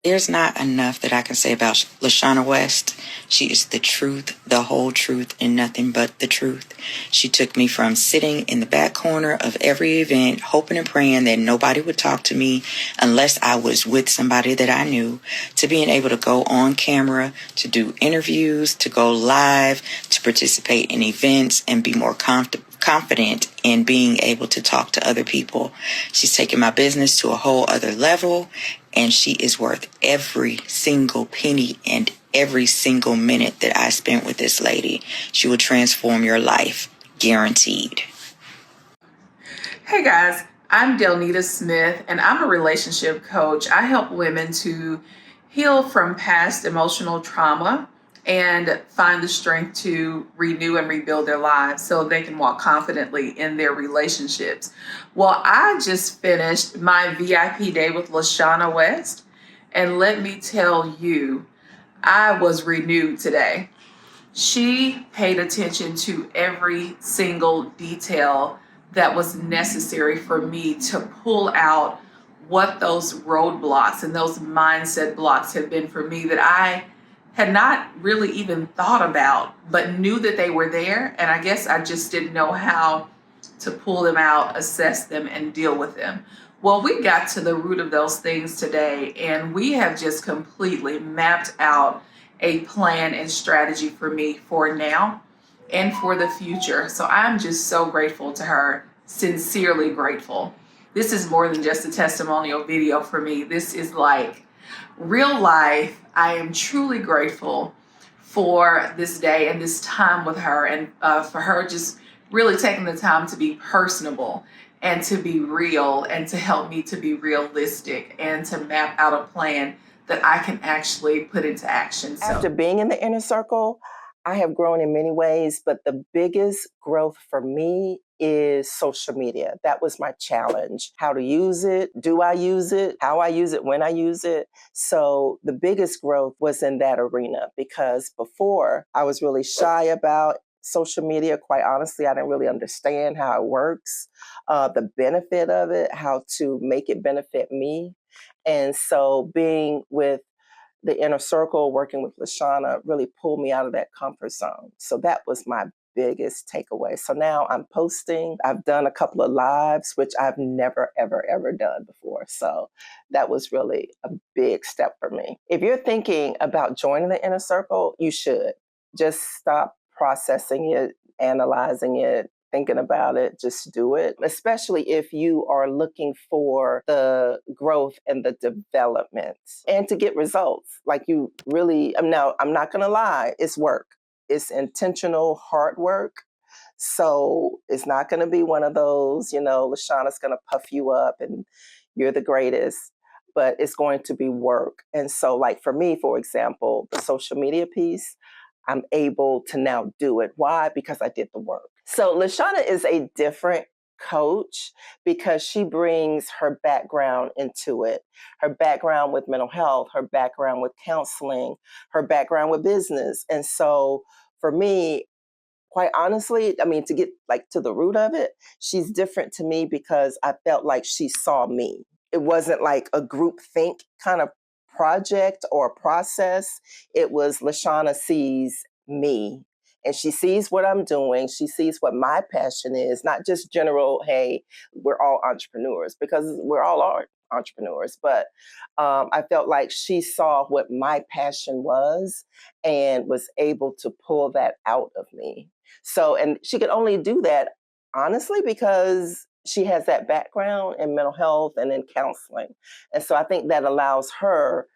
There's not enough that I can say about LaShana West. She is the truth, the whole truth, and nothing but the truth. She took me from sitting in the back corner of every event, hoping and praying that nobody would talk to me unless I was with somebody that I knew, to being able to go on camera, to do interviews, to go live, to participate in events, and be more confident in being able to talk to other people. She's taken my business to a whole other level, and she is worth every single penny and every single minute that I spent with this lady. She will transform your life, guaranteed. Hey guys, I'm Delnita Smith and I'm a relationship coach. I help women to heal from past emotional trauma and find the strength to renew and rebuild their lives so they can walk confidently in their relationships. Well, I just finished my VIP day with LaShana West, and let me tell you, I was renewed today. She paid attention to every single detail that was necessary for me to pull out what those roadblocks and those mindset blocks have been for me that I had not really even thought about, but knew that they were there. And I guess I just didn't know how to pull them out, assess them, and deal with them. Well, we got to the root of those things today, and we have just completely mapped out a plan and strategy for me for now and for the future. So I'm just so grateful to her, sincerely grateful. This is more than just a testimonial video for me. This is like real life. I am truly grateful for this day and this time with her, and for her just really taking the time to be personable and to be real and to help me to be realistic and to map out a plan that I can actually put into action. So After being in the inner circle, I have grown in many ways, but the biggest growth for me is social media. That was my challenge. How to use it, do I use it, how I use it, when I use it. So the biggest growth was in that arena, because before I was really shy about social media. Quite honestly, I didn't really understand how it works, the benefit of it, how to make it benefit me. And so being with the inner circle, working with LaShana, really pulled me out of that comfort zone. So that was my biggest takeaway. So now I'm posting. I've done a couple of lives, which I've never, ever, ever done before. So that was really a big step for me. If you're thinking about joining the inner circle, you should. Just stop processing it, analyzing it, thinking about it, just do it, especially if you are looking for the growth and the development and to get results. Like you really, now I'm not going to lie, it's work. It's intentional hard work. So it's not going to be one of those, LaShana's going to puff you up and you're the greatest, but it's going to be work. And so like for me, for example, the social media piece, I'm able to now do it. Why? Because I did the work. So LaShana is a different coach because she brings her background into it. Her background with mental health, her background with counseling, her background with business. And so for me, quite honestly, I mean, to get like to the root of it, she's different to me because I felt like she saw me. It wasn't like a group think kind of project or process. It was LaShana sees me and she sees what I'm doing. She sees what my passion is, not just general, hey, we're all entrepreneurs, because we're all entrepreneurs. But I felt like she saw what my passion was and was able to pull that out of me. So, and she could only do that honestly because she has that background in mental health and in counseling. And so I think that allows her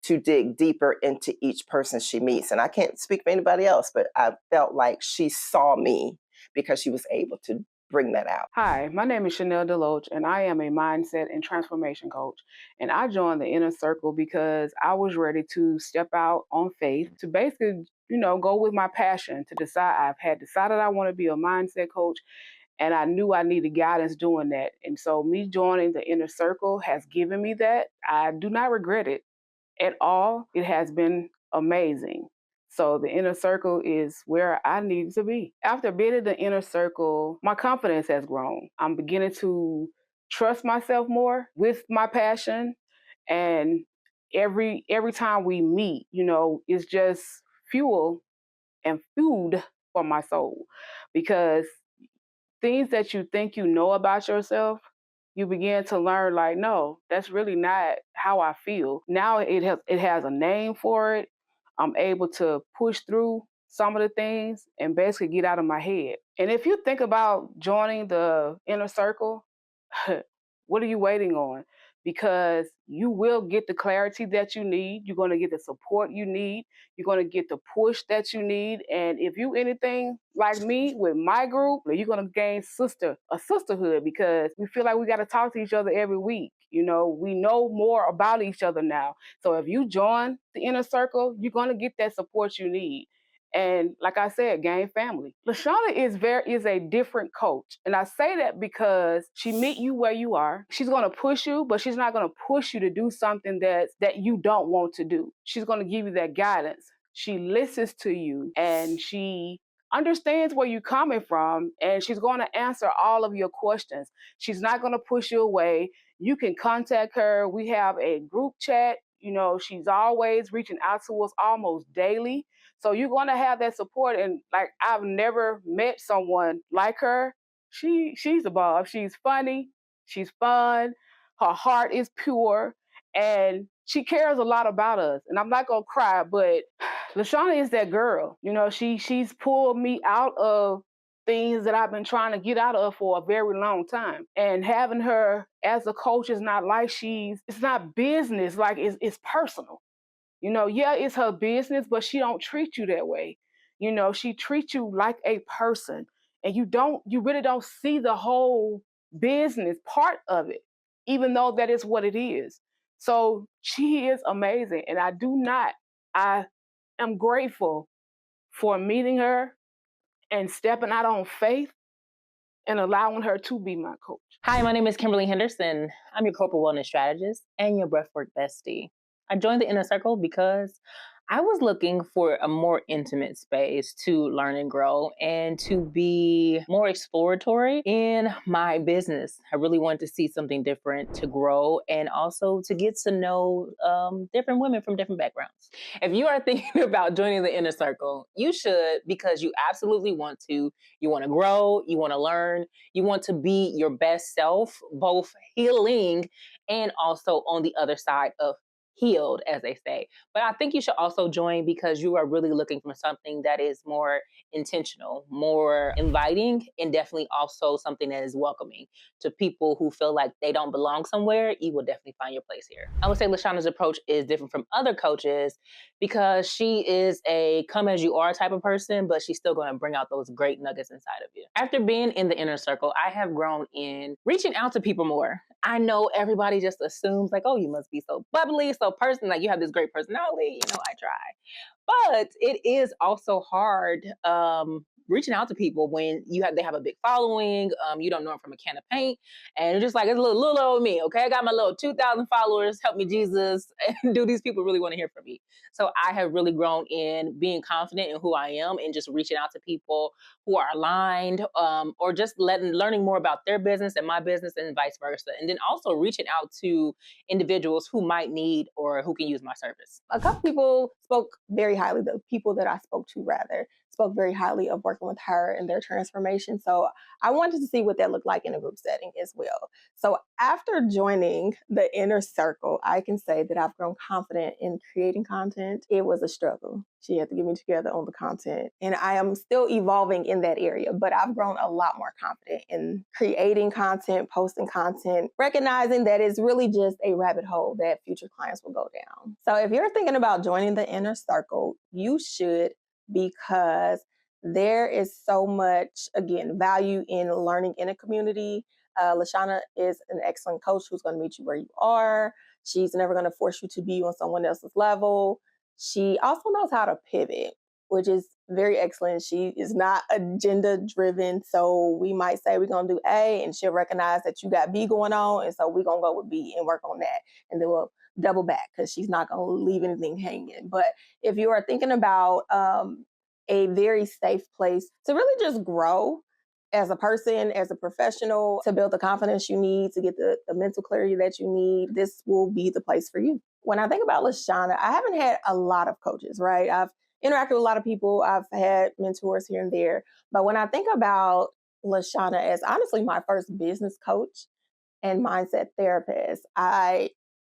to dig deeper into each person she meets. And I can't speak for anybody else, but I felt like she saw me because she was able to bring that out. Hi, my name is Chanel Deloach, and I am a mindset and transformation coach. And I joined the inner circle because I was ready to step out on faith to basically, go with my passion to decide. I've had decided I want to be a mindset coach, and I knew I needed guidance doing that. And so, me joining the inner circle has given me that. I do not regret it at all. It has been amazing. So the inner circle is where I need to be. After being in the inner circle, my confidence has grown. I'm beginning to trust myself more with my passion, and every time we meet, it's just fuel and food for my soul, because things that you think you know about yourself, you begin to learn like, no, that's really not how I feel. Now it has a name for it. I'm able to push through some of the things and basically get out of my head. And if you think about joining the inner circle, what are you waiting on? Because you will get the clarity that you need. You're going to get the support you need. You're going to get the push that you need. And if you anything like me with my group, you're going to gain a sisterhood, because we feel like we got to talk to each other every week. We know more about each other now. So if you join the inner circle, you're going to get that support you need. And like I said, gain family. LaShana is a different coach. And I say that because she meet you where you are. She's going to push you, but she's not going to push you to do something that you don't want to do. She's going to give you that guidance. She listens to you, and she understands where you're coming from, and she's going to answer all of your questions. She's not going to push you away. You can contact her. We have a group chat. She's always reaching out to us almost daily. So you're going to have that support. And like, I've never met someone like her. She's above. She's funny. She's fun. Her heart is pure. And she cares a lot about us. And I'm not going to cry, but LaShana is that girl. She's pulled me out of things that I've been trying to get out of for a very long time. And having her as a coach is not like it's not business, like it's personal. Yeah, it's her business, but she don't treat you that way. She treats you like a person, and you really don't see the whole business part of it, even though that is what it is. So she is amazing. And I am grateful for meeting her and stepping out on faith and allowing her to be my coach. Hi, my name is Kimberly Henderson. I'm your corporate wellness strategist and your breathwork bestie. I joined the Inner Circle because I was looking for a more intimate space to learn and grow and to be more exploratory in my business. I really wanted to see something different, to grow, and also to get to know different women from different backgrounds. If you are thinking about joining the Inner Circle, you should, because you absolutely want to. You want to grow, you want to learn, you want to be your best self, both healing and also on the other side of healed, as they say. But I think you should also join because you are really looking for something that is more intentional, more inviting, and definitely also something that is welcoming to people who feel like they don't belong somewhere. You will definitely find your place here. I would say LaShana's approach is different from other coaches because she is a come as you are type of person, but she's still going to bring out those great nuggets inside of you. After being in the inner circle, I have grown in reaching out to people more. I know everybody just assumes like, oh, you must be so bubbly, so person, like you have this great personality. I try. But it is also hard reaching out to people when they have a big following. You don't know them from a can of paint, and you're just like, it's a little old me. Okay, I got my little 2,000 followers. Help me, Jesus. And do these people really want to hear from me? So I have really grown in being confident in who I am and just reaching out to people who are aligned, or just learning more about their business and my business, and vice versa. And then also reaching out to individuals who might need or who can use my service. A couple people spoke very highly, the people that I spoke to rather, spoke very highly of working with her and their transformation. So I wanted to see what that looked like in a group setting as well. So after joining the inner circle, I can say that I've grown confident in creating content. It was a struggle. She had to get me together on the content. And I am still evolving in that area, but I've grown a lot more confident in creating content, posting content, recognizing that it's really just a rabbit hole that future clients will go down. So if you're thinking about joining the inner circle, you should, because there is so much, again, value in learning in a community. LaShana is an excellent coach who's going to meet you where you are. She's never going to force you to be on someone else's level. She also knows how to pivot, which is very excellent. She is not agenda driven. So we might say we're going to do A, and she'll recognize that you got B going on. And so we're going to go with B and work on that. And then we'll double back because she's not going to leave anything hanging. But if you are thinking about a very safe place to really just grow as a person, as a professional, to build the confidence you need, to get the mental clarity that you need, this will be the place for you. when I think about LaShana, I haven't had a lot of coaches, right? I've interacted with a lot of people. I've had mentors here and there. But when I think about LaShana as honestly my first business coach and mindset therapist, I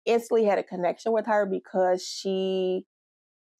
instantly had a connection with her because she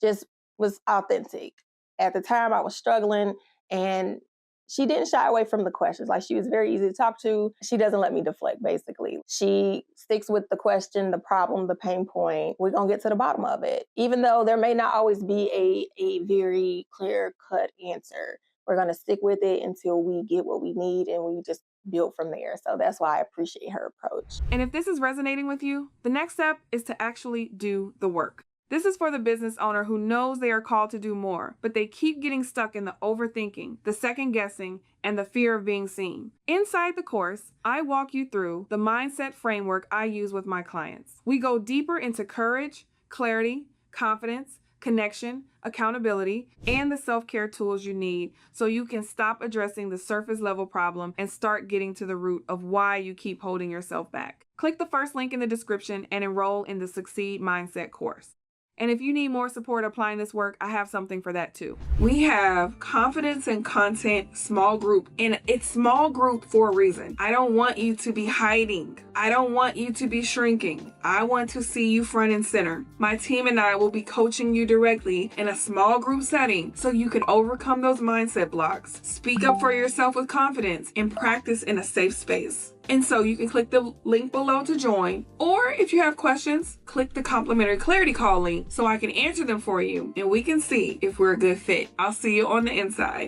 just was authentic. At the time, I was struggling, and she didn't shy away from the questions. Like, she was very easy to talk to. She doesn't let me deflect, basically. She sticks with the question, the problem, the pain point. We're going to get to the bottom of it. Even though there may not always be a very clear-cut answer, we're going to stick with it until we get what we need, and we just build from there. So that's why I appreciate her approach. And if this is resonating with you, the next step is to actually do the work. This is for the business owner who knows they are called to do more, but they keep getting stuck in the overthinking, the second guessing, and the fear of being seen. Inside the course, I walk you through the mindset framework I use with my clients. We go deeper into courage, clarity, confidence, connection, accountability, and the self-care tools you need so you can stop addressing the surface level problem and start getting to the root of why you keep holding yourself back. Click the first link in the description and enroll in the Succeed Mindset course. And if you need more support applying this work, I have something for that too. We have Confidence and Content Small Group, and it's small group for a reason. I don't want you to be hiding. I don't want you to be shrinking. I want to see you front and center. My team and I will be coaching you directly in a small group setting so you can overcome those mindset blocks, speak up for yourself with confidence, and practice in a safe space. And so you can click the link below to join, or if you have questions, click the complimentary clarity call link so I can answer them for you and we can see if we're a good fit. I'll see you on the inside.